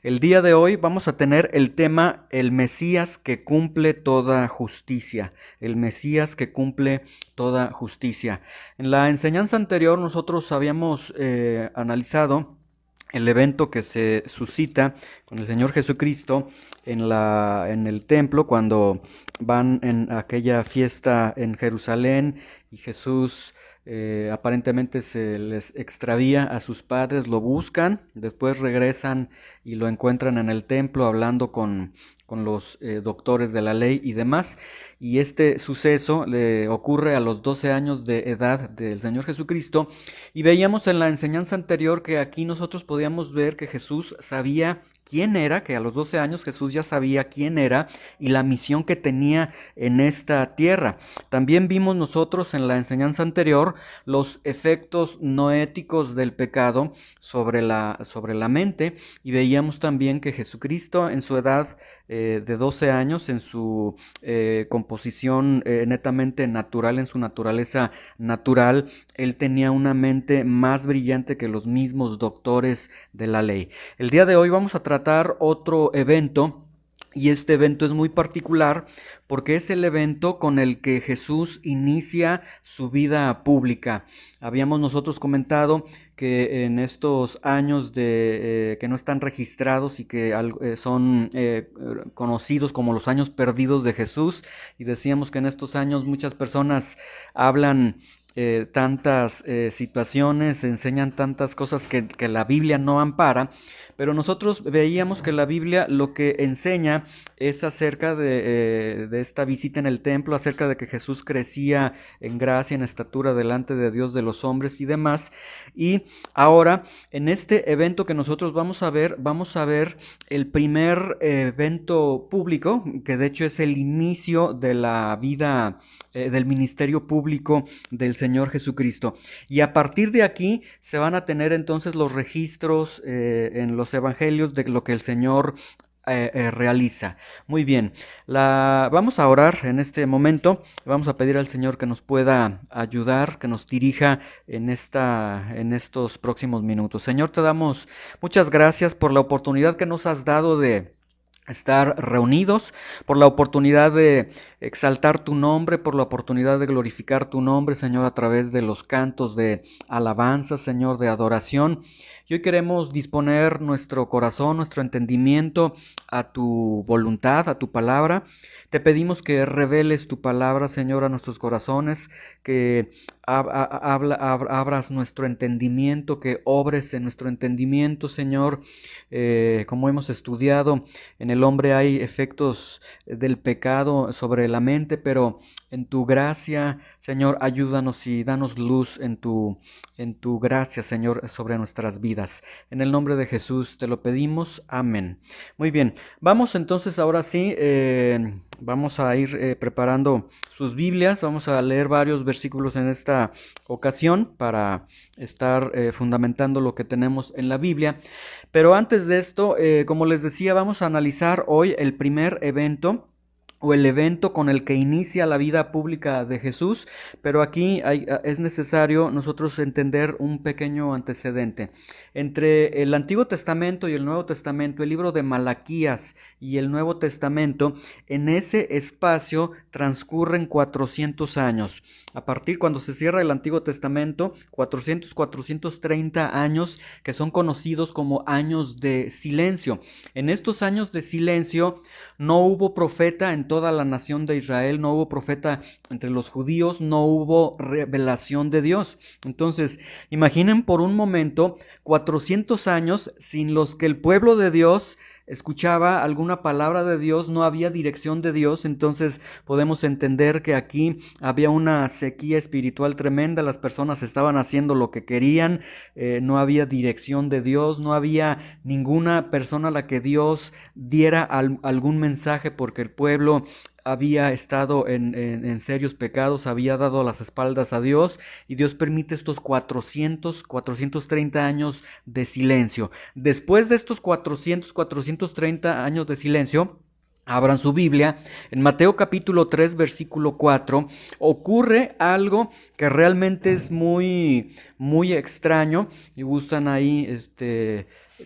El día de hoy vamos a tener el tema el Mesías que cumple toda justicia. El Mesías que cumple toda justicia. En la enseñanza anterior nosotros habíamos analizado el evento que se suscita con el Señor Jesucristo en el templo cuando van en aquella fiesta en Jerusalén y Jesús aparentemente se les extravía a sus padres, lo buscan, después regresan y lo encuentran en el templo hablando con los doctores de la ley y demás. Y este suceso le ocurre a los 12 años de edad del Señor Jesucristo. Y veíamos en la enseñanza anterior que aquí nosotros podíamos ver que Jesús sabía quién era, que a los 12 años Jesús ya sabía quién era y la misión que tenía en esta tierra. También vimos nosotros en la enseñanza anterior los efectos no éticos del pecado sobre la mente, y veíamos también que Jesucristo en su edad de 12 años, en su composición netamente natural, en su naturaleza natural, él tenía una mente más brillante que los mismos doctores de la ley. El día de hoy vamos a tratar otro evento. Y este evento es muy particular porque es el evento con el que Jesús inicia su vida pública. Habíamos nosotros comentado que en estos años que no están registrados y que son conocidos como los años perdidos de Jesús, y decíamos que en estos años muchas personas hablan tantas situaciones, enseñan tantas cosas que la Biblia no ampara, pero nosotros veíamos que la Biblia lo que enseña es acerca de esta visita en el templo, acerca de que Jesús crecía en gracia, en estatura delante de Dios, de los hombres y demás. Y ahora, en este evento que nosotros vamos a ver el primer evento público, que de hecho es el inicio de la vida del ministerio público del Señor Jesucristo. Y a partir de aquí se van a tener entonces los registros en los evangelios de lo que el Señor realiza. Muy bien, vamos a orar en este momento, vamos a pedir al Señor que nos pueda ayudar, que nos dirija en estos próximos minutos. Señor, te damos muchas gracias por la oportunidad que nos has dado de estar reunidos, por la oportunidad de exaltar tu nombre, por la oportunidad de glorificar tu nombre, Señor, a través de los cantos de alabanza, Señor, de adoración. Y hoy queremos disponer nuestro corazón, nuestro entendimiento a tu voluntad, a tu palabra. Te pedimos que reveles tu palabra, Señor, a nuestros corazones, que abras nuestro entendimiento, que obres en nuestro entendimiento, Señor. Como hemos estudiado, en el hombre hay efectos del pecado sobre la mente, pero en tu gracia, Señor, ayúdanos y danos luz en tu gracia, Señor, sobre nuestras vidas. En el nombre de Jesús te lo pedimos. Amén. Muy bien, vamos entonces ahora sí, vamos a ir preparando sus Biblias, vamos a leer varios versículos en esta ocasión para estar fundamentando lo que tenemos en la Biblia. Pero antes de esto, como les decía, vamos a analizar hoy el primer evento o el evento con el que inicia la vida pública de Jesús, pero aquí es necesario nosotros entender un pequeño antecedente. Entre el Antiguo Testamento y el Nuevo Testamento, el libro de Malaquías y el Nuevo Testamento, en ese espacio transcurren 400 años. A partir cuando se cierra el Antiguo Testamento, 430 años que son conocidos como años de silencio. En estos años de silencio no hubo profeta en toda la nación de Israel, no hubo profeta entre los judíos, no hubo revelación de Dios. Entonces, imaginen por un momento 400 años sin los que el pueblo de Dios escuchaba alguna palabra de Dios, no había dirección de Dios. Entonces podemos entender que aquí había una sequía espiritual tremenda, las personas estaban haciendo lo que querían, no había dirección de Dios, no había ninguna persona a la que Dios diera algún mensaje, porque el pueblo había estado en serios pecados, había dado las espaldas a Dios, y Dios permite estos 430 años de silencio. Después de estos 430 años de silencio, abran su Biblia, en Mateo capítulo 3, versículo 4, ocurre algo que realmente es muy extraño, y gustan ahí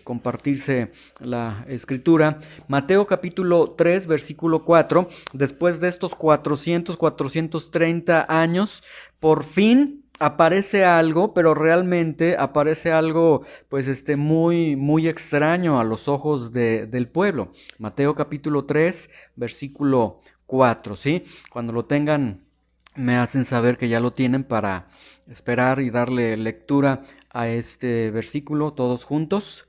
compartirse la escritura. Mateo capítulo 3, versículo 4, después de estos 430 años, por fin aparece algo, pero realmente aparece algo pues muy extraño a los ojos del pueblo. Mateo capítulo 3, versículo 4, ¿sí? Cuando lo tengan me hacen saber que ya lo tienen para esperar y darle lectura a este versículo todos juntos.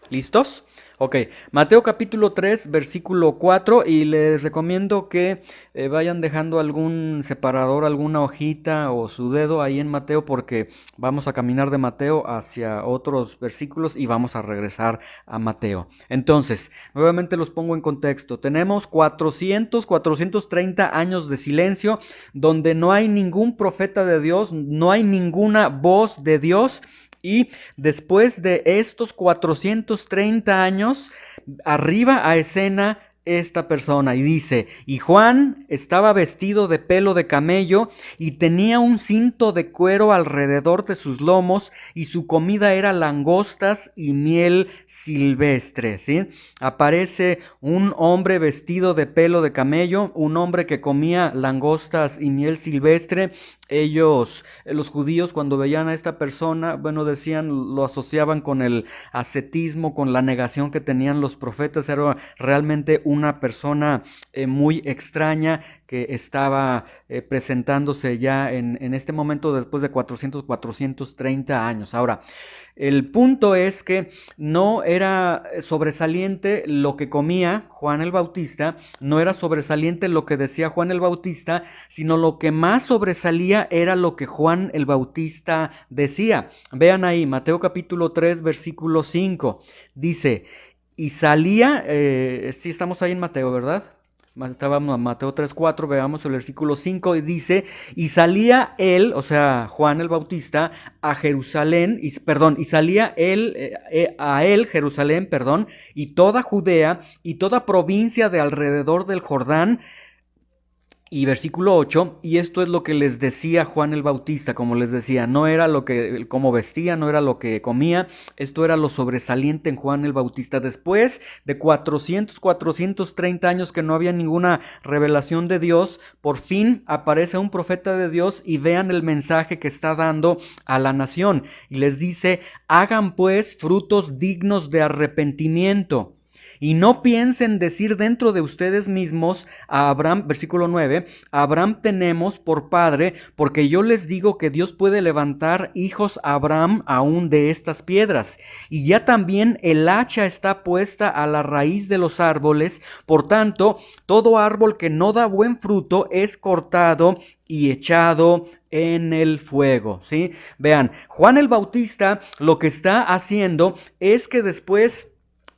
¿Listos? Ok, Mateo capítulo 3, versículo 4, y les recomiendo que vayan dejando algún separador, alguna hojita o su dedo ahí en Mateo, porque vamos a caminar de Mateo hacia otros versículos y vamos a regresar a Mateo. Entonces, nuevamente los pongo en contexto. Tenemos 430 años de silencio, donde no hay ningún profeta de Dios, no hay ninguna voz de Dios. Y después de estos 430 años, arriba a escena esta persona y dice, y Juan estaba vestido de pelo de camello y tenía un cinto de cuero alrededor de sus lomos y su comida era langostas y miel silvestre, ¿sí? Aparece un hombre vestido de pelo de camello, un hombre que comía langostas y miel silvestre. Ellos, los judíos, cuando veían a esta persona, bueno, decían, lo asociaban con el ascetismo, con la negación que tenían los profetas. Era realmente una persona muy extraña que estaba presentándose ya en este momento después de 430 años. Ahora, el punto es que no era sobresaliente lo que comía Juan el Bautista, no era sobresaliente lo que decía Juan el Bautista, sino lo que más sobresalía era lo que Juan el Bautista decía. Vean ahí, Mateo capítulo 3, versículo 5, dice, y salía, sí estamos ahí en Mateo, ¿verdad? Estábamos en Mateo 3:4, veamos el versículo 5 y dice, y salía él, o sea, Juan el Bautista, a Jerusalén, y salía él, a él, Jerusalén, perdón, y toda Judea y toda provincia de alrededor del Jordán. Y versículo 8, y esto es lo que les decía Juan el Bautista, como les decía, no era lo que, cómo vestía, no era lo que comía, esto era lo sobresaliente en Juan el Bautista. Después de 430 años que no había ninguna revelación de Dios, por fin aparece un profeta de Dios y vean el mensaje que está dando a la nación. Y les dice, hagan pues frutos dignos de arrepentimiento. Y no piensen decir dentro de ustedes mismos a Abraham, versículo 9, a Abraham tenemos por padre, porque yo les digo que Dios puede levantar hijos a Abraham aún de estas piedras. Y ya también el hacha está puesta a la raíz de los árboles, por tanto, todo árbol que no da buen fruto es cortado y echado en el fuego, ¿sí? Vean, Juan el Bautista lo que está haciendo es que después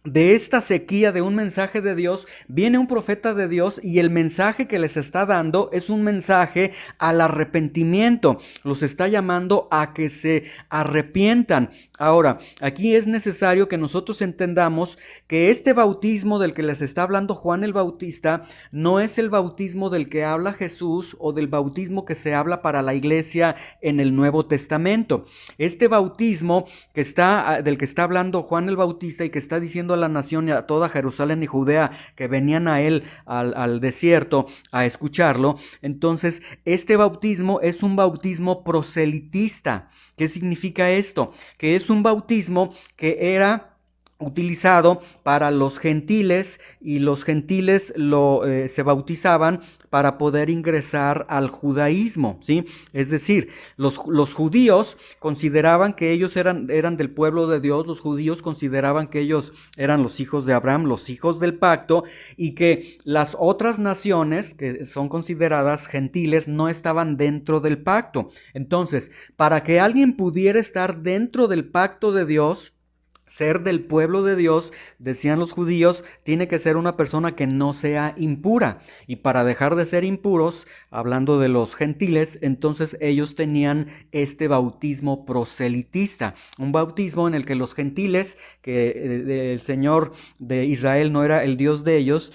de esta sequía de un mensaje de Dios, viene un profeta de Dios y el mensaje que les está dando es un mensaje al arrepentimiento. Los está llamando a que se arrepientan. Ahora, aquí es necesario que nosotros entendamos que este bautismo del que les está hablando Juan el Bautista no es el bautismo del que habla Jesús o del bautismo que se habla para la iglesia en el Nuevo Testamento. Este bautismo del que está hablando Juan el Bautista y que está diciendo a la nación y a toda Jerusalén y Judea que venían a él al desierto a escucharlo, entonces este bautismo es un bautismo proselitista. ¿Qué significa esto? Que es un bautismo que era utilizado para los gentiles y los gentiles se bautizaban para poder ingresar al judaísmo, ¿sí? Es decir, los judíos consideraban que ellos eran del pueblo de Dios, los judíos consideraban que ellos eran los hijos de Abraham, los hijos del pacto, y que las otras naciones que son consideradas gentiles no estaban dentro del pacto. Entonces, para que alguien pudiera estar dentro del pacto de Dios, ser del pueblo de Dios, decían los judíos, tiene que ser una persona que no sea impura. Y para dejar de ser impuros, hablando de los gentiles, entonces ellos tenían este bautismo proselitista. Un bautismo en el que los gentiles, que el Señor de Israel no era el Dios de ellos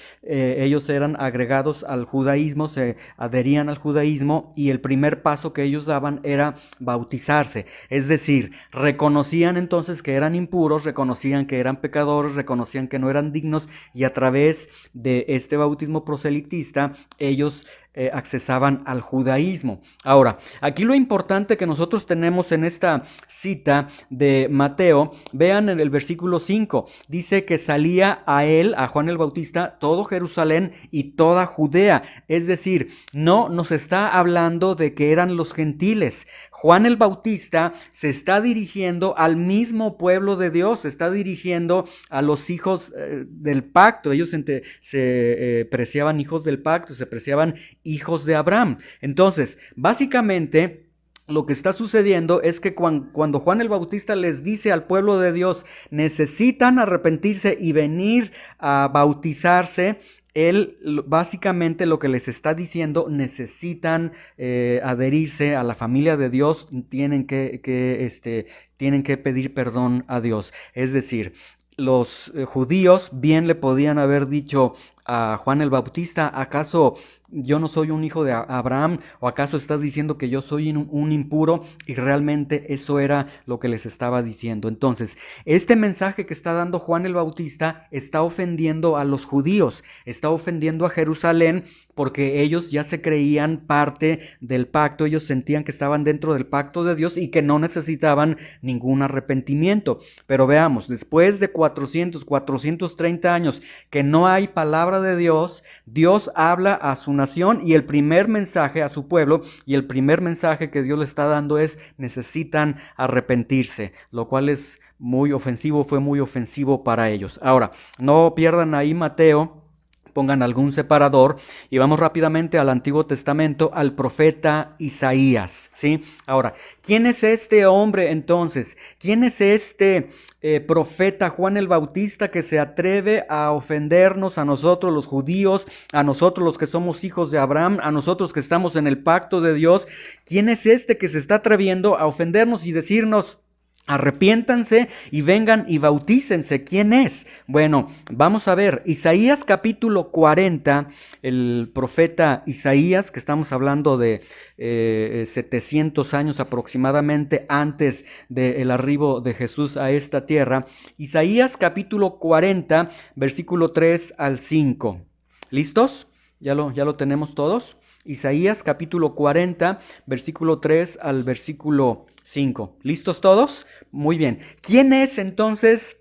eran agregados al judaísmo, se adherían al judaísmo y el primer paso que ellos daban era bautizarse. Es decir, reconocían entonces que eran impuros, reconocían que eran pecadores, reconocían que no eran dignos y a través de este bautismo proselitista ellos accesaban al judaísmo. Ahora, aquí lo importante que nosotros tenemos en esta cita de Mateo, vean en el versículo 5, dice que salía a él, a Juan el Bautista, todo Jerusalén y toda Judea. Es decir, no nos está hablando de que eran los gentiles. Juan el Bautista se está dirigiendo al mismo pueblo de Dios, se está dirigiendo a los hijos del pacto. Ellos se preciaban hijos del pacto, se preciaban hijos de Abraham. Entonces, básicamente, lo que está sucediendo es que cuando Juan el Bautista les dice al pueblo de Dios, necesitan arrepentirse y venir a bautizarse, él básicamente lo que les está diciendo, necesitan adherirse a la familia de Dios, tienen que pedir perdón a Dios. Es decir, los judíos bien le podían haber dicho a Juan el Bautista, ¿acaso yo no soy un hijo de Abraham? ¿O acaso estás diciendo que yo soy un impuro? Y realmente eso era lo que les estaba diciendo. Entonces, este mensaje que está dando Juan el Bautista está ofendiendo a los judíos, está ofendiendo a Jerusalén, porque ellos ya se creían parte del pacto, ellos sentían que estaban dentro del pacto de Dios y que no necesitaban ningún arrepentimiento. Pero veamos, después de 430 años que no hay palabra de Dios, Dios habla a su nación y el primer mensaje a su pueblo, y el primer mensaje que Dios le está dando es: necesitan arrepentirse, lo cual es muy ofensivo, fue muy ofensivo para ellos. Ahora, no pierdan ahí Mateo, pongan algún separador y vamos rápidamente al Antiguo Testamento, al profeta Isaías, ¿sí? Ahora, ¿quién es este hombre entonces? ¿Quién es este profeta Juan el Bautista que se atreve a ofendernos a nosotros los judíos, a nosotros los que somos hijos de Abraham, a nosotros que estamos en el pacto de Dios? ¿Quién es este que se está atreviendo a ofendernos y decirnos: arrepiéntanse y vengan y bautícense? ¿Quién es? Bueno, vamos a ver, Isaías capítulo 40, el profeta Isaías, que estamos hablando de 700 años aproximadamente antes del arribo de Jesús a esta tierra. Isaías capítulo 40, versículo 3 al 5. ¿Listos? ¿Ya lo tenemos todos? Isaías capítulo 40, versículo 3 al versículo 5. ¿Listos todos? Muy bien. ¿Quién es entonces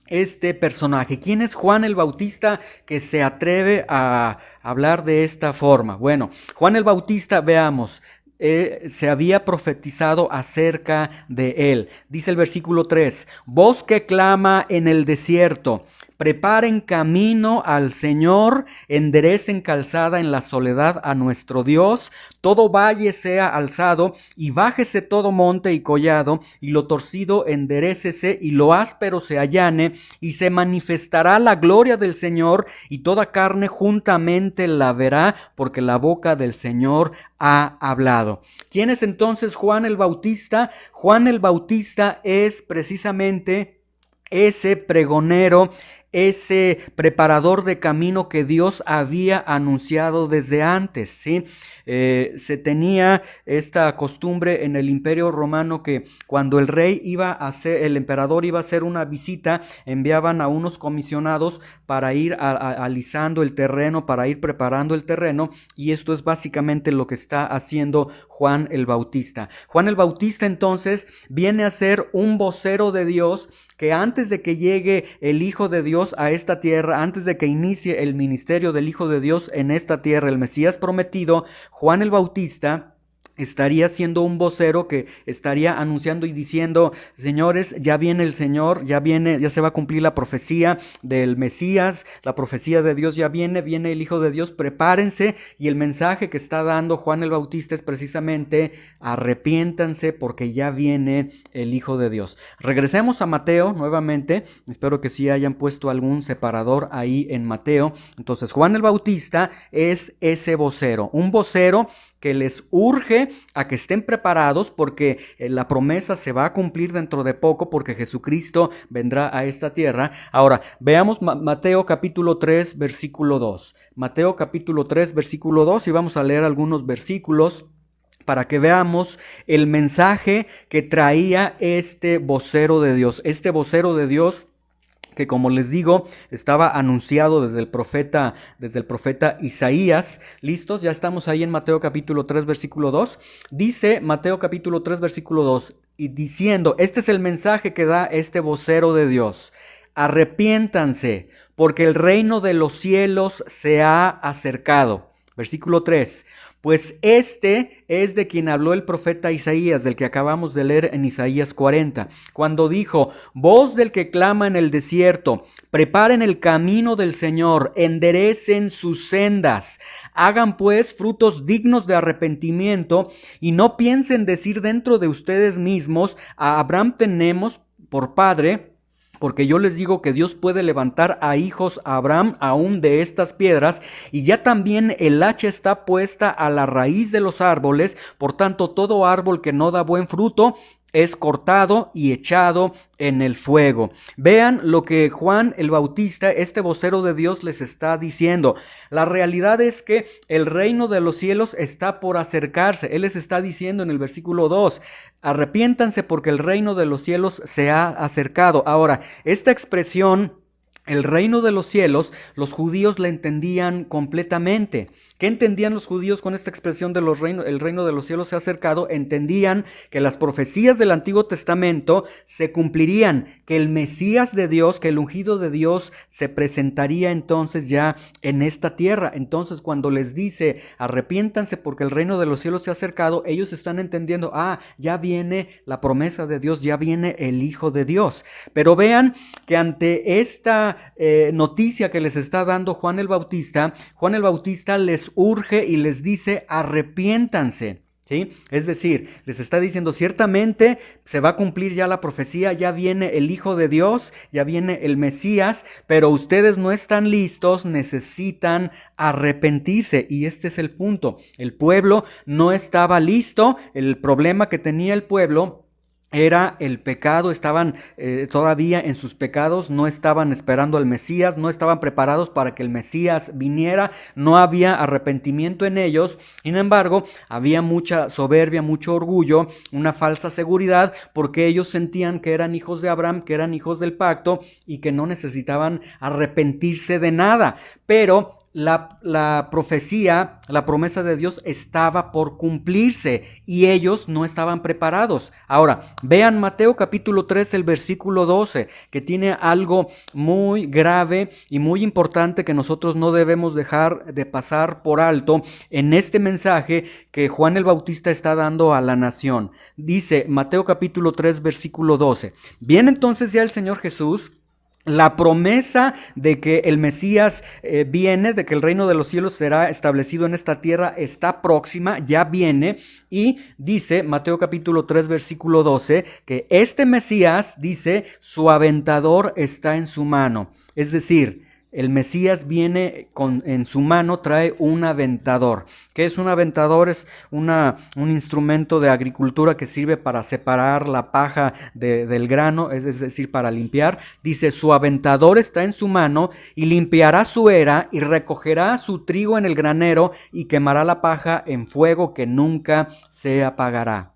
este personaje? ¿Quién es Juan el Bautista que se atreve a hablar de esta forma? Bueno, Juan el Bautista, veamos, se había profetizado acerca de él. Dice el versículo 3, voz que clama en el desierto, preparen camino al Señor, enderecen calzada en la soledad a nuestro Dios, todo valle sea alzado y bájese todo monte y collado, y lo torcido enderécese y lo áspero se allane, y se manifestará la gloria del Señor, y toda carne juntamente la verá, porque la boca del Señor ha hablado. ¿Quién es entonces Juan el Bautista? Juan el Bautista es precisamente ese pregonero, ese preparador de camino que Dios había anunciado desde antes, ¿sí? Se tenía esta costumbre en el Imperio Romano que cuando el emperador iba a hacer una visita, enviaban a unos comisionados para ir alisando el terreno, para ir preparando el terreno, y esto es básicamente lo que está haciendo Juan el Bautista. Juan el Bautista entonces viene a ser un vocero de Dios, que antes de que llegue el Hijo de Dios a esta tierra, antes de que inicie el ministerio del Hijo de Dios en esta tierra, el Mesías prometido, Juan el Bautista estaría siendo un vocero que estaría anunciando y diciendo: señores, ya viene el Señor, ya se va a cumplir la profecía del Mesías, la profecía de Dios ya viene el Hijo de Dios, prepárense. Y el mensaje que está dando Juan el Bautista es precisamente: arrepiéntanse porque ya viene el Hijo de Dios. Regresemos a Mateo nuevamente, espero que sí hayan puesto algún separador ahí en Mateo. Entonces, Juan el Bautista es ese vocero, un vocero que les urge a que estén preparados porque la promesa se va a cumplir dentro de poco, porque Jesucristo vendrá a esta tierra. Ahora, veamos Mateo capítulo 3, versículo 2. Mateo capítulo 3, versículo 2, y vamos a leer algunos versículos para que veamos el mensaje que traía este vocero de Dios. Este vocero de Dios que, como les digo, estaba anunciado desde el profeta Isaías. ¿Listos? Ya estamos ahí en Mateo capítulo 3, versículo 2. Dice Mateo capítulo 3, versículo 2, y diciendo: este es el mensaje que da este vocero de Dios: arrepiéntanse, porque el reino de los cielos se ha acercado. Versículo 3. Pues este es de quien habló el profeta Isaías, del que acabamos de leer en Isaías 40, cuando dijo: voz del que clama en el desierto, preparen el camino del Señor, enderecen sus sendas, hagan pues frutos dignos de arrepentimiento, y no piensen decir dentro de ustedes mismos: a Abraham tenemos por padre. Porque yo les digo que Dios puede levantar a hijos a Abraham aún de estas piedras, y ya también el hacha está puesta a la raíz de los árboles. Por tanto, todo árbol que no da buen fruto es cortado y echado en el fuego. Vean lo que Juan el Bautista, este vocero de Dios, les está diciendo. La realidad es que el reino de los cielos está por acercarse. Él les está diciendo en el versículo 2: arrepiéntanse porque el reino de los cielos se ha acercado. Ahora, esta expresión, el reino de los cielos, los judíos la entendían completamente. ¿Qué entendían los judíos con esta expresión de el reino de los cielos se ha acercado? Entendían que las profecías del Antiguo Testamento se cumplirían, que el Mesías de Dios, que el ungido de Dios se presentaría entonces ya en esta tierra. Entonces, cuando les dice: arrepiéntanse porque el reino de los cielos se ha acercado, ellos están entendiendo: ya viene la promesa de Dios, ya viene el Hijo de Dios. Pero vean que ante esta noticia que les está dando Juan el Bautista les urge y les dice: arrepiéntanse. ¿Sí? Es decir, les está diciendo: ciertamente se va a cumplir ya la profecía, ya viene el Hijo de Dios, ya viene el Mesías, pero ustedes no están listos, necesitan arrepentirse. Y este es el punto: el pueblo no estaba listo. El problema que tenía el pueblo era el pecado. Estaban todavía en sus pecados, no estaban esperando al Mesías, no estaban preparados para que el Mesías viniera, no había arrepentimiento en ellos. Sin embargo, había mucha soberbia, mucho orgullo, una falsa seguridad, porque ellos sentían que eran hijos de Abraham, que eran hijos del pacto y que no necesitaban arrepentirse de nada. Pero la profecía, la promesa de Dios estaba por cumplirse y ellos no estaban preparados. Ahora, vean Mateo capítulo 3, el versículo 12, que tiene algo muy grave y muy importante que nosotros no debemos dejar de pasar por alto en este mensaje que Juan el Bautista está dando a la nación. Dice Mateo capítulo 3, versículo 12: viene entonces ya el Señor Jesús. La promesa de que el Mesías viene, de que el reino de los cielos será establecido en esta tierra, está próxima, ya viene. Y dice Mateo capítulo 3, versículo 12, que este Mesías, dice, su aventador está en su mano. Es decir, el Mesías viene en su mano, trae un aventador. ¿Qué es un aventador? Es un instrumento de agricultura que sirve para separar la paja del grano, es decir, para limpiar. Dice: su aventador está en su mano y limpiará su era y recogerá su trigo en el granero y quemará la paja en fuego que nunca se apagará.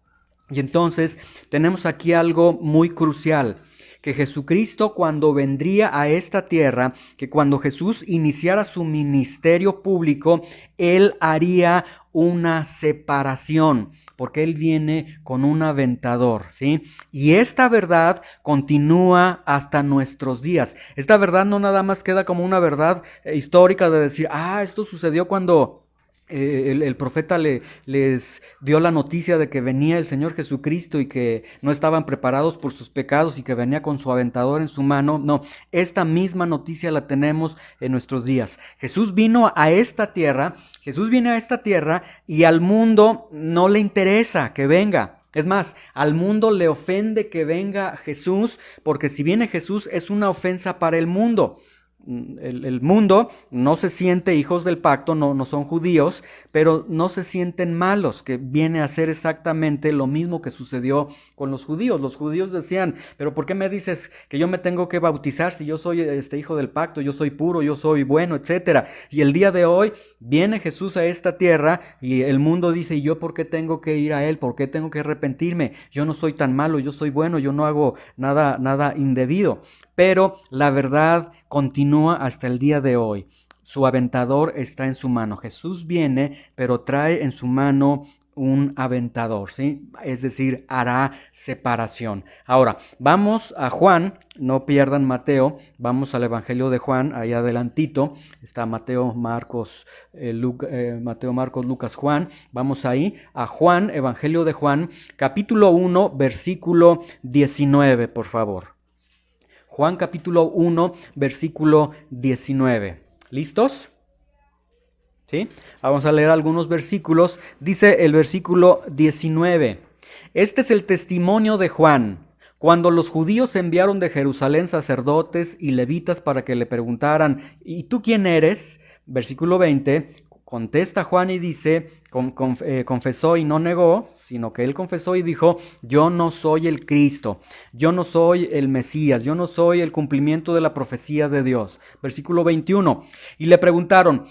Y entonces tenemos aquí algo muy crucial: que Jesucristo, cuando vendría a esta tierra, que cuando Jesús iniciara su ministerio público, Él haría una separación, porque Él viene con un aventador, ¿sí? Y esta verdad continúa hasta nuestros días. Esta verdad no nada más queda como una verdad histórica de decir: esto sucedió cuando el profeta les dio la noticia de que venía el Señor Jesucristo y que no estaban preparados por sus pecados y que venía con su aventador en su mano. No, esta misma noticia la tenemos en nuestros días. Jesús viene a esta tierra y al mundo no le interesa que venga. Es más, al mundo le ofende que venga Jesús, porque si viene Jesús es una ofensa para el mundo. El mundo no se siente hijos del pacto, no son judíos, pero no se sienten malos, que viene a ser exactamente lo mismo que sucedió con los judíos. Los judíos decían, pero ¿por qué me dices que yo me tengo que bautizar si yo soy hijo del pacto, yo soy puro, yo soy bueno, etcétera? Y el día de hoy viene Jesús a esta tierra y el mundo dice, ¿y yo por qué tengo que ir a Él? ¿Por qué tengo que arrepentirme? Yo no soy tan malo, yo soy bueno, yo no hago nada indebido. Pero la verdad continúa hasta el día de hoy. Su aventador está en su mano. Jesús viene, pero trae en su mano un aventador, ¿sí? Es decir, hará separación. Ahora, vamos a Juan, no pierdan Mateo, vamos al Evangelio de Juan, ahí adelantito, está Mateo, Marcos, Lucas, Juan. Vamos ahí a Juan, Evangelio de Juan, capítulo 1, versículo 19, por favor. Juan capítulo 1, versículo 19. ¿Listos? ¿Sí? Vamos a leer algunos versículos. Dice el versículo 19. Este es el testimonio de Juan. Cuando los judíos enviaron de Jerusalén sacerdotes y levitas para que le preguntaran, ¿y tú quién eres? Versículo 20. Contesta Juan y dice, confesó y no negó, sino que él confesó y dijo, yo no soy el Cristo, yo no soy el Mesías, yo no soy el cumplimiento de la profecía de Dios. Versículo 21. Y le preguntaron,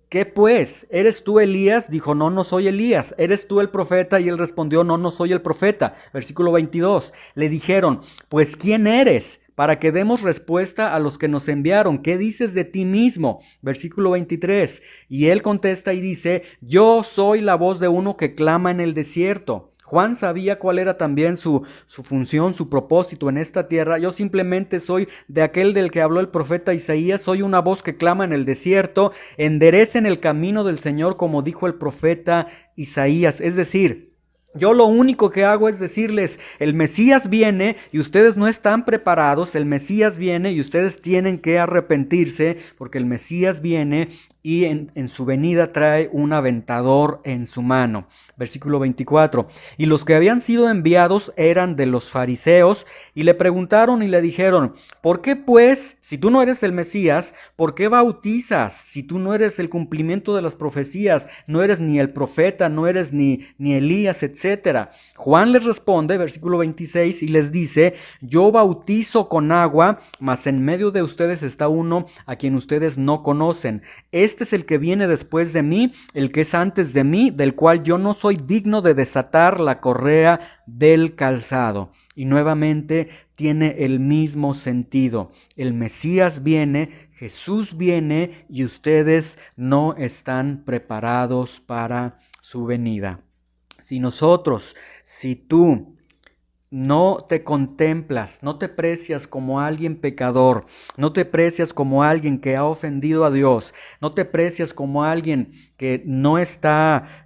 ¿qué pues? ¿Eres tú Elías? Dijo, no soy Elías. ¿Eres tú el profeta? Y él respondió, no soy el profeta. Versículo 22. Le dijeron, pues ¿quién eres? Para que demos respuesta a los que nos enviaron. ¿Qué dices de ti mismo? Versículo 23. Y él contesta y dice, yo soy la voz de uno que clama en el desierto. Juan sabía cuál era también su función, su propósito en esta tierra. Yo simplemente soy de aquel del que habló el profeta Isaías, soy una voz que clama en el desierto, enderecen el camino del Señor como dijo el profeta Isaías. Es decir, yo lo único que hago es decirles, el Mesías viene y ustedes no están preparados, el Mesías viene y ustedes tienen que arrepentirse porque el Mesías viene y en su venida trae un aventador en su mano. Versículo 24. Y los que habían sido enviados eran de los fariseos y le preguntaron y le dijeron, ¿por qué pues, si tú no eres el Mesías, por qué bautizas? Si tú no eres el cumplimiento de las profecías, no eres ni el profeta, no eres ni Elías, etcétera. Juan les responde, versículo 26, y les dice, yo bautizo con agua, mas en medio de ustedes está uno a quien ustedes no conocen. Este es el que viene después de mí, el que es antes de mí, del cual yo no soy digno de desatar la correa del calzado. Y nuevamente tiene el mismo sentido. El Mesías viene, Jesús viene y ustedes no están preparados para su venida. Si tú no te contemplas, no te precias como alguien pecador, no te precias como alguien que ha ofendido a Dios, no te precias como alguien que no está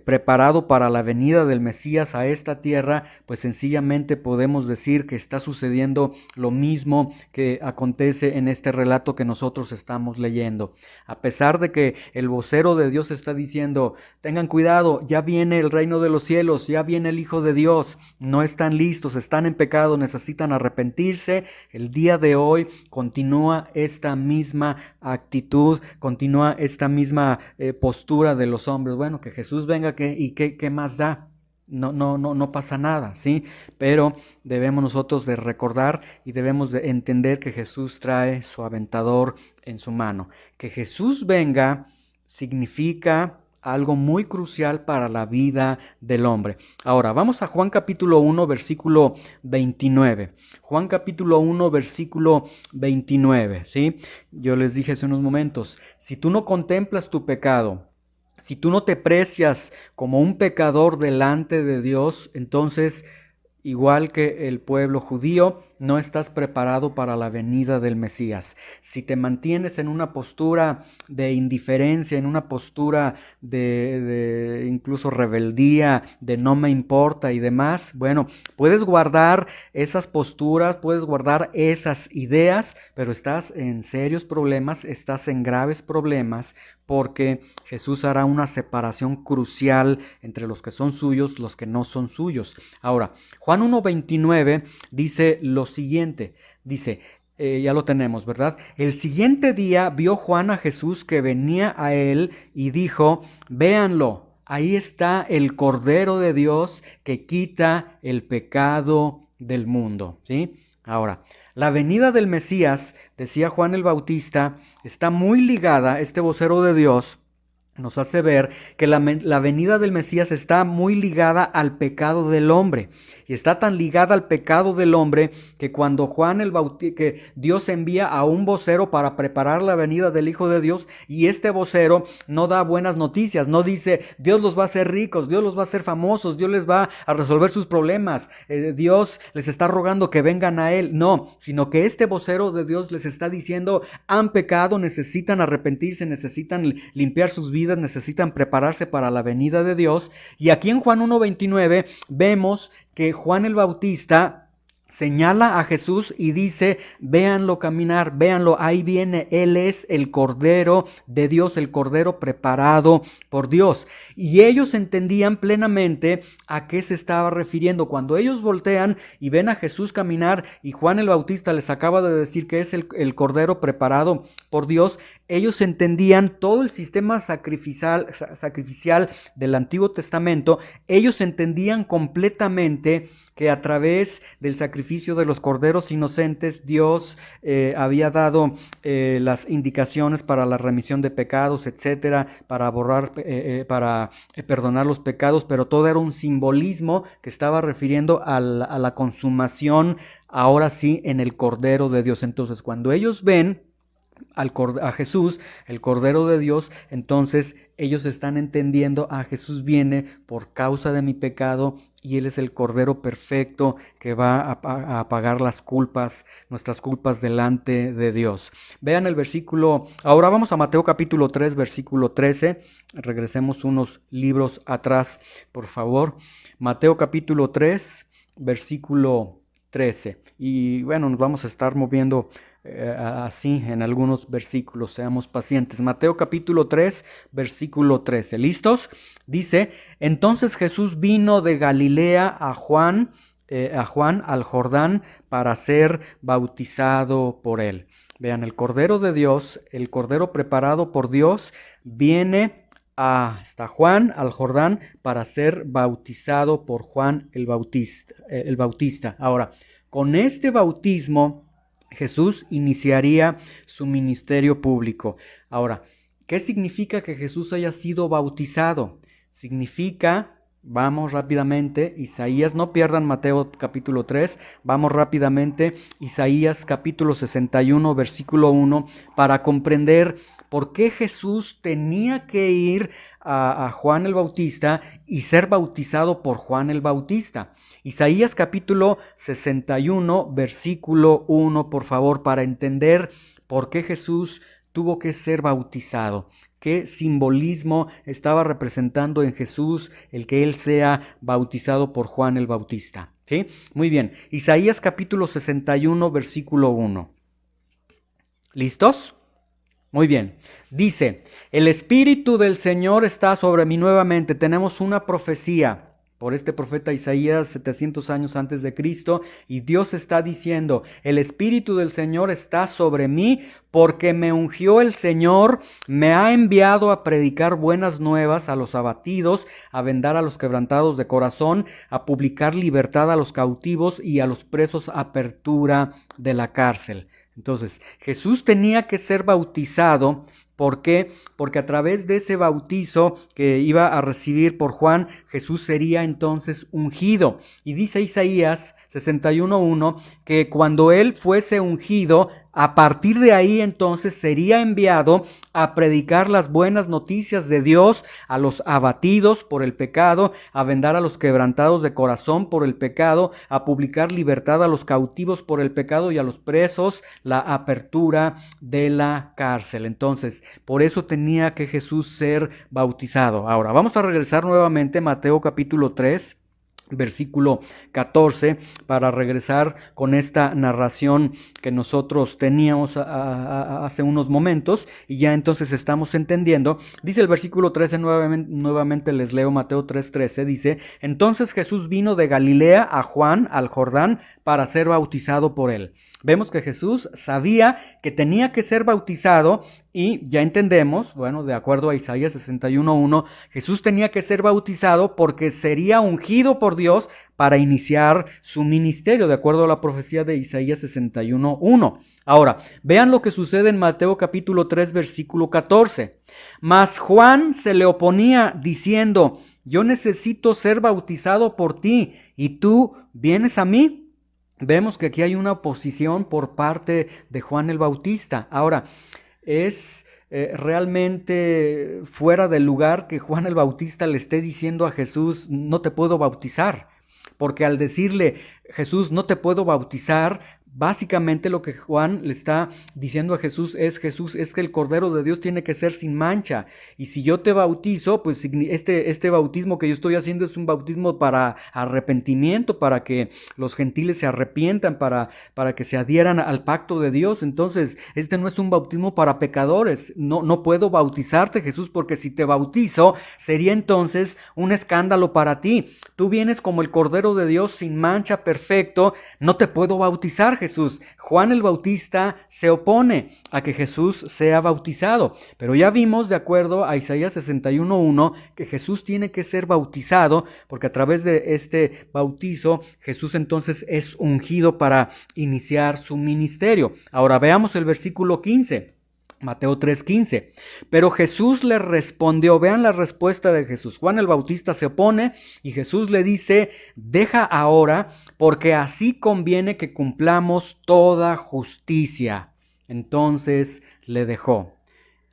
preparado para la venida del Mesías a esta tierra, pues sencillamente podemos decir que está sucediendo lo mismo que acontece en este relato que nosotros estamos leyendo. A pesar de que el vocero de Dios está diciendo, tengan cuidado, ya viene el reino de los cielos, ya viene el Hijo de Dios, no están listos, están en pecado, necesitan arrepentirse. El día de hoy continúa esta misma actitud, continúa esta misma postura de los hombres. Bueno, que Jesús venga y ¿qué más da? No pasa nada, ¿sí? Pero debemos nosotros de recordar y debemos de entender que Jesús trae su aventador en su mano. Que Jesús venga significa algo muy crucial para la vida del hombre. Ahora, vamos a Juan capítulo 1, versículo 29. Juan capítulo 1, versículo 29, ¿sí? Yo les dije hace unos momentos, si tú no contemplas tu pecado, si tú no te precias como un pecador delante de Dios, entonces igual que el pueblo judío, no estás preparado para la venida del Mesías. Si te mantienes en una postura de indiferencia, en una postura de incluso rebeldía, de no me importa y demás, bueno, puedes guardar esas posturas, puedes guardar esas ideas, pero estás en serios problemas, estás en graves problemas, porque Jesús hará una separación crucial entre los que son suyos, los que no son suyos. Ahora, Juan 1:29 dice lo siguiente, dice, ya lo tenemos, ¿verdad? El siguiente día vio Juan a Jesús que venía a él y dijo, véanlo, ahí está el Cordero de Dios que quita el pecado del mundo, ¿sí? Ahora, la venida del Mesías, decía Juan el Bautista, está muy ligada, este vocero de Dios nos hace ver que la venida del Mesías está muy ligada al pecado del hombre. Y está tan ligada al pecado del hombre que cuando Juan el Bautista, que Dios envía a un vocero para preparar la venida del Hijo de Dios, y este vocero no da buenas noticias, no dice Dios los va a hacer ricos, Dios los va a hacer famosos, Dios les va a resolver sus problemas, Dios les está rogando que vengan a Él. No, sino que este vocero de Dios les está diciendo, han pecado, necesitan arrepentirse, necesitan limpiar sus vidas, necesitan prepararse para la venida de Dios. Y aquí en Juan 1:29 vemos que Juan el Bautista señala a Jesús y dice, véanlo caminar, véanlo, ahí viene, Él es el Cordero de Dios, el Cordero preparado por Dios. Y ellos entendían plenamente a qué se estaba refiriendo. Cuando ellos voltean y ven a Jesús caminar y Juan el Bautista les acaba de decir que es el Cordero preparado por Dios, ellos entendían todo el sistema sacrificial del Antiguo Testamento. Ellos entendían completamente que a través del sacrificio de los corderos inocentes Dios había dado las indicaciones para la remisión de pecados, etcétera, para borrar, para perdonar los pecados, pero todo era un simbolismo que estaba refiriendo a la consumación, ahora sí, en el Cordero de Dios. Entonces, cuando ellos ven a Jesús, el Cordero de Dios, entonces ellos están entendiendo, Jesús viene por causa de mi pecado y Él es el Cordero perfecto que va a pagar las culpas, nuestras culpas delante de Dios. Vean el versículo, ahora vamos a Mateo capítulo 3, versículo 13, regresemos unos libros atrás, por favor. Mateo capítulo 3, versículo 13, y bueno, nos vamos a estar moviendo así en algunos versículos, seamos pacientes. Mateo capítulo 3, versículo 13. ¿Listos? Dice, entonces Jesús vino de Galilea a Juan al Jordán para ser bautizado por él. Vean, el Cordero de Dios, el Cordero preparado por Dios, viene hasta Juan al Jordán para ser bautizado por Juan el Bautista. Ahora, con este bautismo Jesús iniciaría su ministerio público. Ahora, ¿qué significa que Jesús haya sido bautizado? Significa, vamos rápidamente, Isaías, no pierdan Mateo capítulo 3, vamos rápidamente, Isaías capítulo 61, versículo 1, para comprender por qué Jesús tenía que ir a Juan el Bautista y ser bautizado por Juan el Bautista. Isaías capítulo 61, versículo 1, por favor, para entender por qué Jesús tuvo que ser bautizado. ¿Qué simbolismo estaba representando en Jesús el que Él sea bautizado por Juan el Bautista? ¿Sí? Muy bien, Isaías capítulo 61, versículo 1. ¿Listos? Muy bien, dice, el Espíritu del Señor está sobre mí nuevamente. Tenemos una profecía por este profeta Isaías 700 años antes de Cristo, y Dios está diciendo, el Espíritu del Señor está sobre mí porque me ungió el Señor, me ha enviado a predicar buenas nuevas a los abatidos, a vendar a los quebrantados de corazón, a publicar libertad a los cautivos y a los presos apertura de la cárcel. Entonces, Jesús tenía que ser bautizado ¿Por qué? Porque a través de ese bautizo que iba a recibir por Juan, Jesús sería entonces ungido. Y dice Isaías 61:1 que cuando él fuese ungido, a partir de ahí entonces sería enviado a predicar las buenas noticias de Dios a los abatidos por el pecado, a vendar a los quebrantados de corazón por el pecado, a publicar libertad a los cautivos por el pecado y a los presos la apertura de la cárcel. Entonces, por eso tenía que Jesús ser bautizado. Ahora, vamos a regresar nuevamente a Mateo capítulo 3. Versículo 14, para regresar con esta narración que nosotros teníamos hace unos momentos y ya entonces estamos entendiendo. Dice el versículo 13, nuevamente les leo Mateo 3:13, dice: entonces Jesús vino de Galilea a Juan, al Jordán, para ser bautizado por él. Vemos que Jesús sabía que tenía que ser bautizado y ya entendemos, bueno, de acuerdo a Isaías 61:1, Jesús tenía que ser bautizado porque sería ungido por Dios para iniciar su ministerio, de acuerdo a la profecía de Isaías 61:1. Ahora, vean lo que sucede en Mateo capítulo 3, versículo 14. Mas Juan se le oponía diciendo: yo necesito ser bautizado por ti, ¿y tú vienes a mí? Vemos que aquí hay una oposición por parte de Juan el Bautista. Ahora, es realmente fuera del lugar que Juan el Bautista le esté diciendo a Jesús: no te puedo bautizar, porque al decirle Jesús no te puedo bautizar, básicamente lo que Juan le está diciendo a Jesús, es que el Cordero de Dios tiene que ser sin mancha, y si yo te bautizo, pues este bautismo que yo estoy haciendo es un bautismo para arrepentimiento, para que los gentiles se arrepientan, para que se adhieran al pacto de Dios. Entonces este no es un bautismo para pecadores. No puedo bautizarte, Jesús, porque si te bautizo sería entonces un escándalo para ti. Tú vienes como el Cordero de Dios sin mancha, perfecto, no te puedo bautizar, Jesús. Juan el Bautista se opone a que Jesús sea bautizado, pero ya vimos, de acuerdo a Isaías 61:1, que Jesús tiene que ser bautizado, porque a través de este bautizo Jesús entonces es ungido para iniciar su ministerio. Ahora veamos el versículo 15. Mateo 3:15. Pero Jesús le respondió, vean la respuesta de Jesús. Juan el Bautista se opone y Jesús le dice: deja ahora, porque así conviene que cumplamos toda justicia. Entonces le dejó.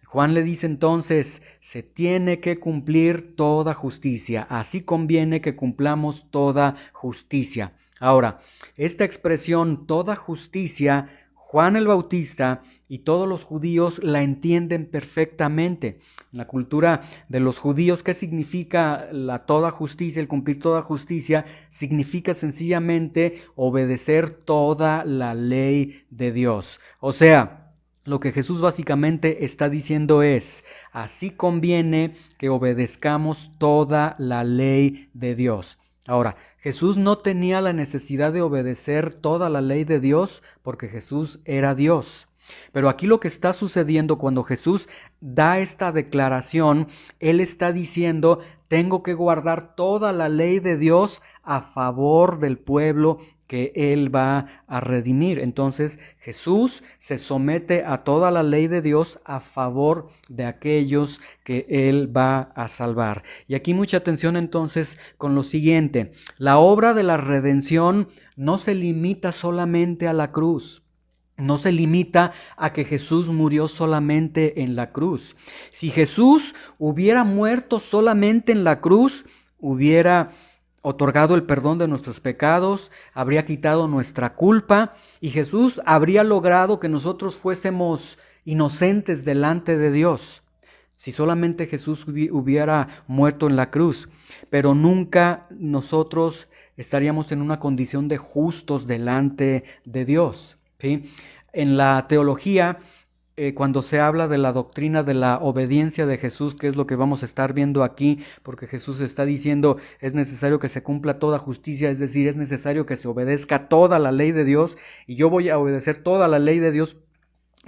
Juan le dice entonces: se tiene que cumplir toda justicia, así conviene que cumplamos toda justicia. Ahora, esta expresión toda justicia, Juan el Bautista y todos los judíos la entienden perfectamente. En la cultura de los judíos, ¿qué significa la toda justicia? El cumplir toda justicia significa sencillamente obedecer toda la ley de Dios. O sea, lo que Jesús básicamente está diciendo es: así conviene que obedezcamos toda la ley de Dios. Ahora, Jesús no tenía la necesidad de obedecer toda la ley de Dios porque Jesús era Dios. Pero aquí lo que está sucediendo cuando Jesús da esta declaración, Él está diciendo: tengo que guardar toda la ley de Dios a favor del pueblo que Él va a redimir. Entonces Jesús se somete a toda la ley de Dios a favor de aquellos que Él va a salvar. Y aquí mucha atención entonces con lo siguiente: la obra de la redención no se limita solamente a la cruz. No se limita a que Jesús murió solamente en la cruz. Si Jesús hubiera muerto solamente en la cruz, hubiera otorgado el perdón de nuestros pecados, habría quitado nuestra culpa y Jesús habría logrado que nosotros fuésemos inocentes delante de Dios. Si solamente Jesús hubiera muerto en la cruz, pero nunca nosotros estaríamos en una condición de justos delante de Dios. ¿Sí? En la teología, cuando se habla de la doctrina de la obediencia de Jesús, que es lo que vamos a estar viendo aquí, porque Jesús está diciendo: es necesario que se cumpla toda justicia, es decir, es necesario que se obedezca toda la ley de Dios, y yo voy a obedecer toda la ley de Dios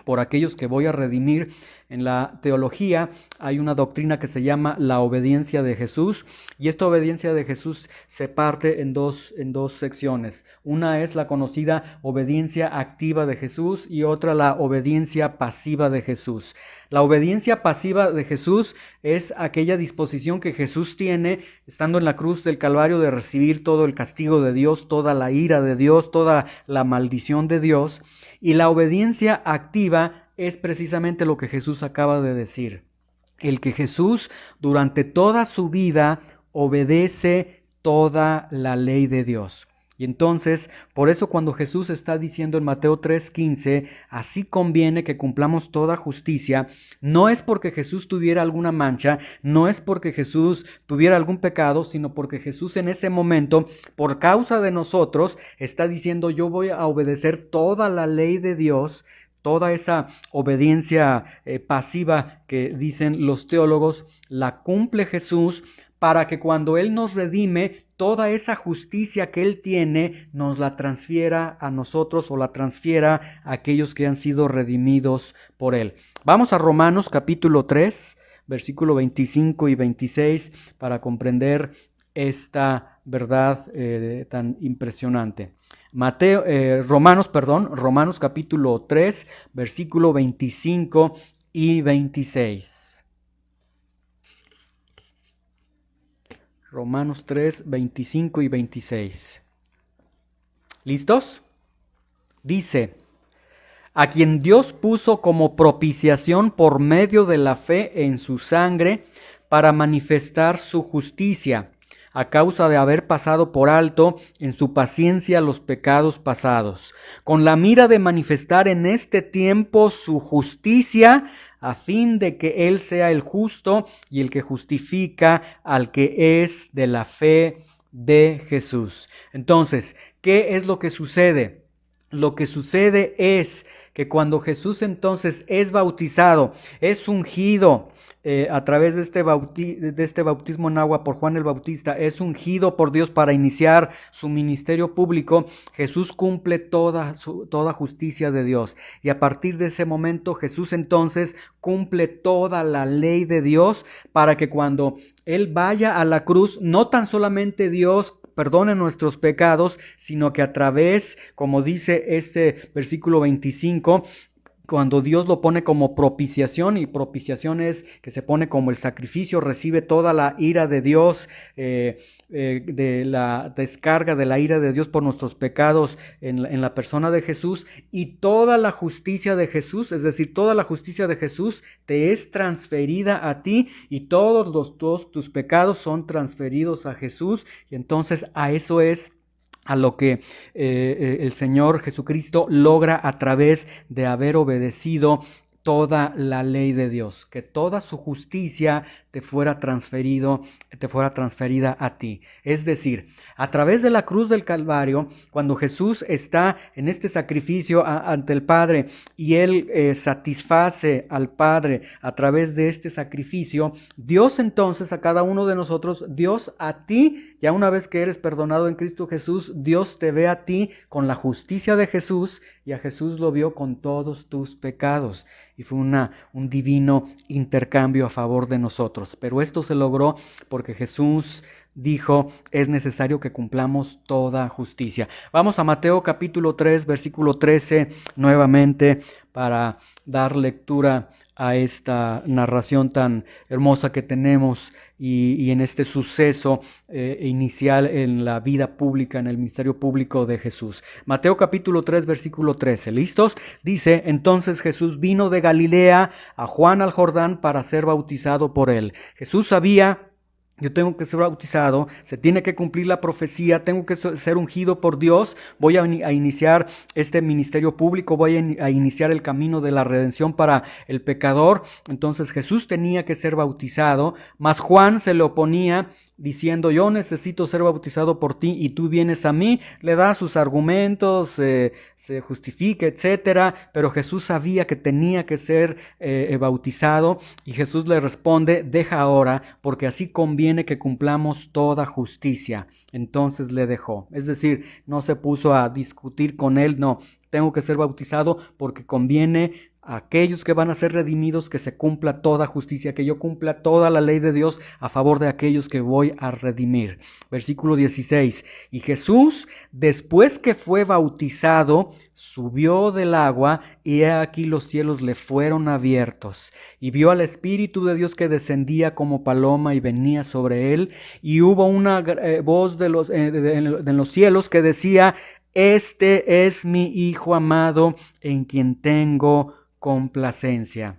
por aquellos que voy a redimir. En la teología hay una doctrina que se llama la obediencia de Jesús, y esta obediencia de Jesús se parte en dos secciones. Una es la conocida obediencia activa de Jesús y otra la obediencia pasiva de Jesús. La obediencia pasiva de Jesús es aquella disposición que Jesús tiene estando en la cruz del Calvario de recibir todo el castigo de Dios, toda la ira de Dios, toda la maldición de Dios. Y la obediencia activa es precisamente lo que Jesús acaba de decir. El que Jesús durante toda su vida obedece toda la ley de Dios. Y entonces, por eso cuando Jesús está diciendo en Mateo 3:15, así conviene que cumplamos toda justicia, no es porque Jesús tuviera alguna mancha, no es porque Jesús tuviera algún pecado, sino porque Jesús en ese momento, por causa de nosotros, está diciendo, yo voy a obedecer toda la ley de Dios. Toda esa obediencia pasiva que dicen los teólogos, la cumple Jesús para que cuando Él nos redime, toda esa justicia que Él tiene nos la transfiera a nosotros o la transfiera a aquellos que han sido redimidos por Él. Vamos a Romanos capítulo 3, versículo 25 y 26 para comprender esta verdad tan impresionante. Romanos capítulo 3, versículo 25 y 26. Romanos 3, 25 y 26. ¿Listos? Dice, a quien Dios puso como propiciación por medio de la fe en su sangre para manifestar su justicia, a causa de haber pasado por alto en su paciencia los pecados pasados, con la mira de manifestar en este tiempo su justicia, a fin de que Él sea el justo y el que justifica al que es de la fe de Jesús. Entonces, ¿qué es lo que sucede? Lo que sucede es que cuando Jesús entonces es bautizado, es ungido a través de este bautismo en agua por Juan el Bautista, es ungido por Dios para iniciar su ministerio público, Jesús cumple toda justicia de Dios. Y a partir de ese momento Jesús entonces cumple toda la ley de Dios para que cuando Él vaya a la cruz, no tan solamente Dios perdone nuestros pecados, sino que a través, como dice este versículo 25, cuando Dios lo pone como propiciación, y propiciación es que se pone como el sacrificio, recibe toda la ira de Dios, de la descarga de la ira de Dios por nuestros pecados en la persona de Jesús, y toda la justicia de Jesús, es decir, toda la justicia de Jesús te es transferida a ti, y todos tus pecados son transferidos a Jesús, y entonces a eso es a lo que el Señor Jesucristo logra a través de haber obedecido toda la ley de Dios, que toda su justicia te fuera transferida a ti. Es decir, a través de la cruz del Calvario, cuando Jesús está en este sacrificio ante el Padre y Él satisface al Padre a través de este sacrificio, Dios entonces a cada uno de nosotros, Dios a ti, ya una vez que eres perdonado en Cristo Jesús, Dios te ve a ti con la justicia de Jesús, y a Jesús lo vio con todos tus pecados. Y fue un divino intercambio a favor de nosotros. Pero esto se logró porque Jesús dijo, es necesario que cumplamos toda justicia. Vamos a Mateo capítulo 3, versículo 13, nuevamente, para dar lectura a esta narración tan hermosa que tenemos y en este suceso inicial en la vida pública, en el ministerio público de Jesús. Mateo capítulo 3, versículo 13. ¿Listos? Dice, entonces Jesús vino de Galilea a Juan al Jordán para ser bautizado por él. Jesús sabía, yo tengo que ser bautizado, se tiene que cumplir la profecía, tengo que ser ungido por Dios, voy a iniciar este ministerio público, voy a iniciar el camino de la redención para el pecador. Entonces Jesús tenía que ser bautizado, mas Juan se le oponía diciendo, yo necesito ser bautizado por ti y tú vienes a mí. Le da sus argumentos, se justifica, etcétera, pero Jesús sabía que tenía que ser bautizado, y Jesús le responde, deja ahora, porque así conviene que cumplamos toda justicia. Entonces le dejó. Es decir, no se puso a discutir con él, no, tengo que ser bautizado porque conviene aquellos que van a ser redimidos, que se cumpla toda justicia, que yo cumpla toda la ley de Dios a favor de aquellos que voy a redimir. Versículo 16. Y Jesús, después que fue bautizado, subió del agua, y he aquí los cielos le fueron abiertos, y vio al Espíritu de Dios que descendía como paloma y venía sobre él, y hubo una voz de los cielos que decía: este es mi Hijo amado, en quien tengo complacencia.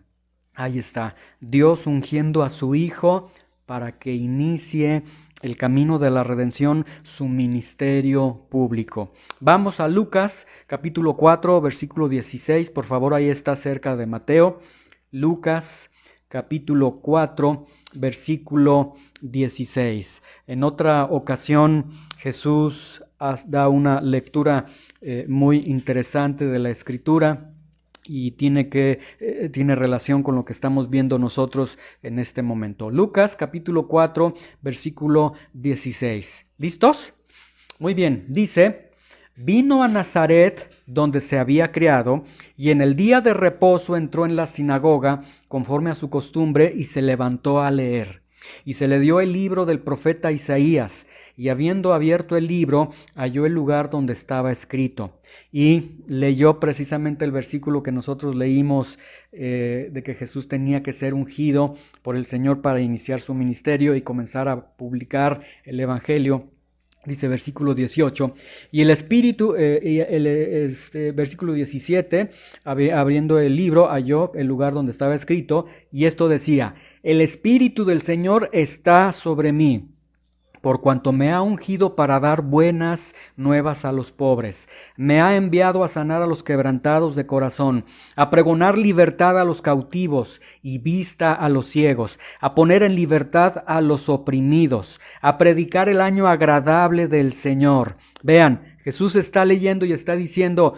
Ahí está, Dios ungiendo a su Hijo para que inicie el camino de la redención, su ministerio público. Vamos a Lucas capítulo 4, versículo 16, por favor, ahí está cerca de Mateo. Lucas capítulo 4, versículo 16. En otra ocasión Jesús da una lectura muy interesante de la Escritura y tiene relación con lo que estamos viendo nosotros en este momento. Lucas capítulo 4, versículo 16. ¿Listos? Muy bien, dice: vino a Nazaret, donde se había criado, y en el día de reposo entró en la sinagoga, conforme a su costumbre, y se levantó a leer. Y se le dio el libro del profeta Isaías, y habiendo abierto el libro, halló el lugar donde estaba escrito. Y leyó precisamente el versículo que nosotros leímos, de que Jesús tenía que ser ungido por el Señor para iniciar su ministerio y comenzar a publicar el Evangelio. Dice versículo 18, y el Espíritu, versículo 17, abriendo el libro, halló el lugar donde estaba escrito, y esto decía: el Espíritu del Señor está sobre mí, por cuanto me ha ungido para dar buenas nuevas a los pobres. Me ha enviado a sanar a los quebrantados de corazón, a pregonar libertad a los cautivos y vista a los ciegos, a poner en libertad a los oprimidos, a predicar el año agradable del Señor. Vean, Jesús está leyendo y está diciendo: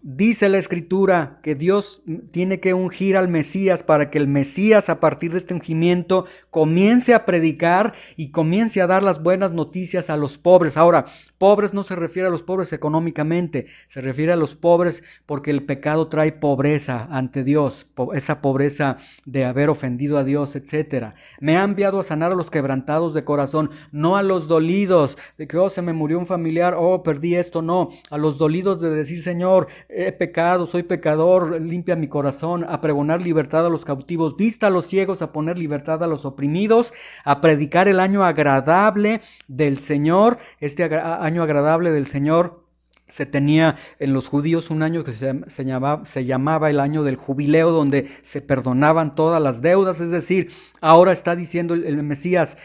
dice la Escritura que Dios tiene que ungir al Mesías para que el Mesías, a partir de este ungimiento, comience a predicar y comience a dar las buenas noticias a los pobres. Ahora, pobres no se refiere a los pobres económicamente, se refiere a los pobres porque el pecado trae pobreza ante Dios, esa pobreza de haber ofendido a Dios, etc. Me ha enviado a sanar a los quebrantados de corazón, no a los dolidos, de que se me murió un familiar, perdí esto, no, a los dolidos de decir: Señor, he pecado, soy pecador, limpia mi corazón, a pregonar libertad a los cautivos, vista a los ciegos, a poner libertad a los oprimidos, a predicar el año agradable del Señor. Este año agradable del Señor se tenía en los judíos un año que se llamaba el año del jubileo, donde se perdonaban todas las deudas. Es decir, ahora está diciendo el Mesías,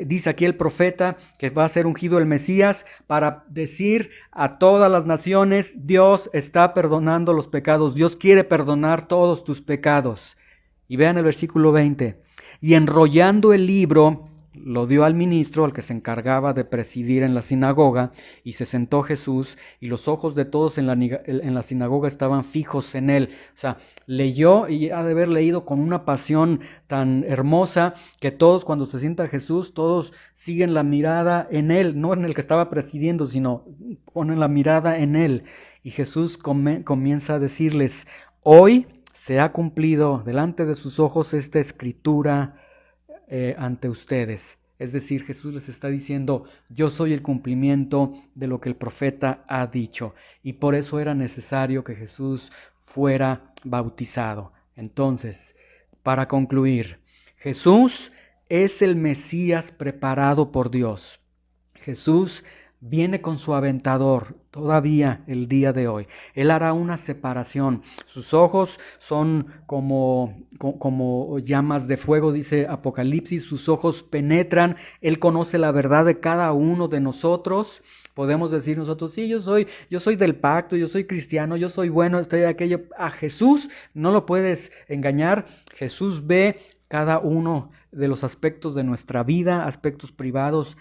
dice aquí el profeta que va a ser ungido el Mesías para decir a todas las naciones: Dios está perdonando los pecados, Dios quiere perdonar todos tus pecados. Y vean el versículo 20, y enrollando el libro, lo dio al ministro, al que se encargaba de presidir en la sinagoga, y se sentó Jesús, y los ojos de todos en la sinagoga estaban fijos en él. O sea, leyó, y ha de haber leído con una pasión tan hermosa, que todos, cuando se sienta Jesús, todos siguen la mirada en él, no en el que estaba presidiendo, sino ponen la mirada en él. Y Jesús comienza a decirles: hoy se ha cumplido delante de sus ojos esta escritura ante ustedes. Es decir, Jesús les está diciendo: yo soy el cumplimiento de lo que el profeta ha dicho, y por eso era necesario que Jesús fuera bautizado. Entonces, para concluir, Jesús es el Mesías preparado por Dios. Jesús viene con su aventador todavía el día de hoy. Él hará una separación. Sus ojos son como llamas de fuego, dice Apocalipsis. Sus ojos penetran. Él conoce la verdad de cada uno de nosotros. Podemos decir nosotros: sí, yo soy del pacto, yo soy cristiano, yo soy bueno, estoy aquello. A Jesús no lo puedes engañar. Jesús ve cada uno de los aspectos de nuestra vida, aspectos privados,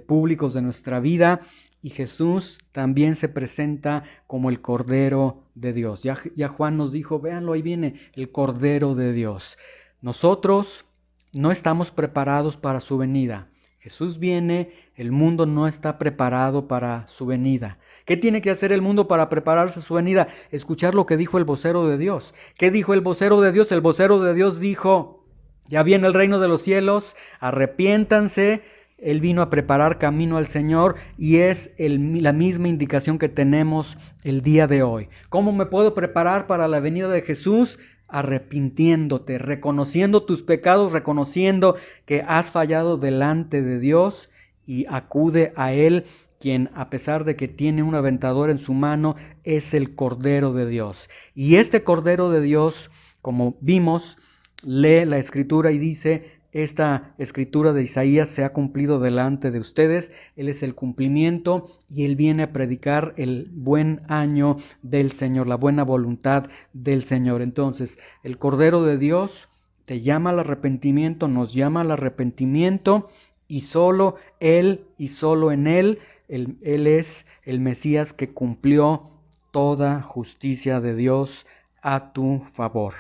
públicos de nuestra vida, y Jesús también se presenta como el Cordero de Dios. Ya Juan nos dijo: véanlo, ahí viene el Cordero de Dios. Nosotros no estamos preparados para su venida. Jesús viene, el mundo no está preparado para su venida. ¿Qué tiene que hacer el mundo para prepararse a su venida? Escuchar lo que dijo el vocero de Dios. ¿Qué dijo el vocero de Dios? El vocero de Dios dijo: ya viene el reino de los cielos, arrepiéntanse. Él vino a preparar camino al Señor y es la misma indicación que tenemos el día de hoy. ¿Cómo me puedo preparar para la venida de Jesús? Arrepintiéndote, reconociendo tus pecados, reconociendo que has fallado delante de Dios, y acude a Él, quien, a pesar de que tiene un aventador en su mano, es el Cordero de Dios. Y este Cordero de Dios, como vimos, lee la Escritura y dice: esta Escritura de Isaías se ha cumplido delante de ustedes. Él es el cumplimiento y Él viene a predicar el buen año del Señor, la buena voluntad del Señor. Entonces, el Cordero de Dios te llama al arrepentimiento, nos llama al arrepentimiento, y solo Él y solo en Él, Él es el Mesías que cumplió toda justicia de Dios a tu favor.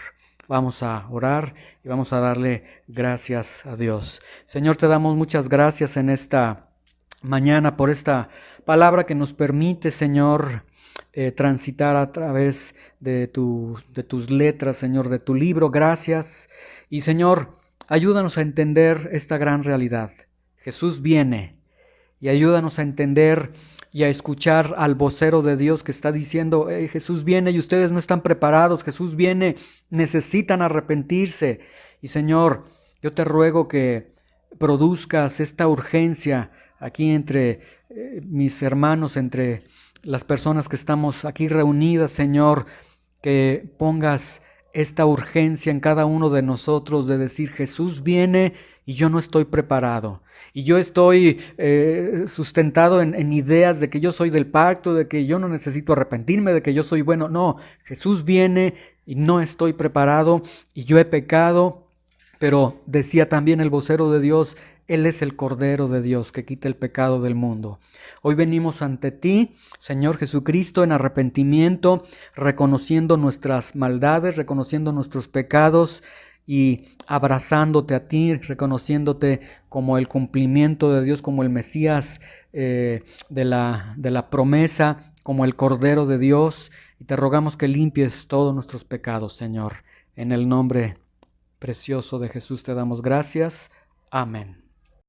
Vamos a orar y vamos a darle gracias a Dios. Señor, te damos muchas gracias en esta mañana por esta palabra que nos permite, Señor, transitar a través de tus letras, Señor, de tu libro. Gracias. Y Señor, ayúdanos a entender esta gran realidad. Jesús viene, y ayúdanos a entender y a escuchar al vocero de Dios que está diciendo: Jesús viene y ustedes no están preparados, Jesús viene, necesitan arrepentirse. Y Señor, yo te ruego que produzcas esta urgencia aquí entre mis hermanos, entre las personas que estamos aquí reunidas, Señor, que pongas esta urgencia en cada uno de nosotros de decir: Jesús viene y yo no estoy preparado. Y yo estoy sustentado en ideas de que yo soy del pacto, de que yo no necesito arrepentirme, de que yo soy bueno. No, Jesús viene y no estoy preparado y yo he pecado. Pero decía también el vocero de Dios: Él es el Cordero de Dios que quita el pecado del mundo. Hoy venimos ante ti, Señor Jesucristo, en arrepentimiento, reconociendo nuestras maldades, reconociendo nuestros pecados y abrazándote a ti, reconociéndote como el cumplimiento de Dios, como el Mesías de la promesa, como el Cordero de Dios. Y te rogamos que limpies todos nuestros pecados, Señor. En el nombre precioso de Jesús te damos gracias. Amén.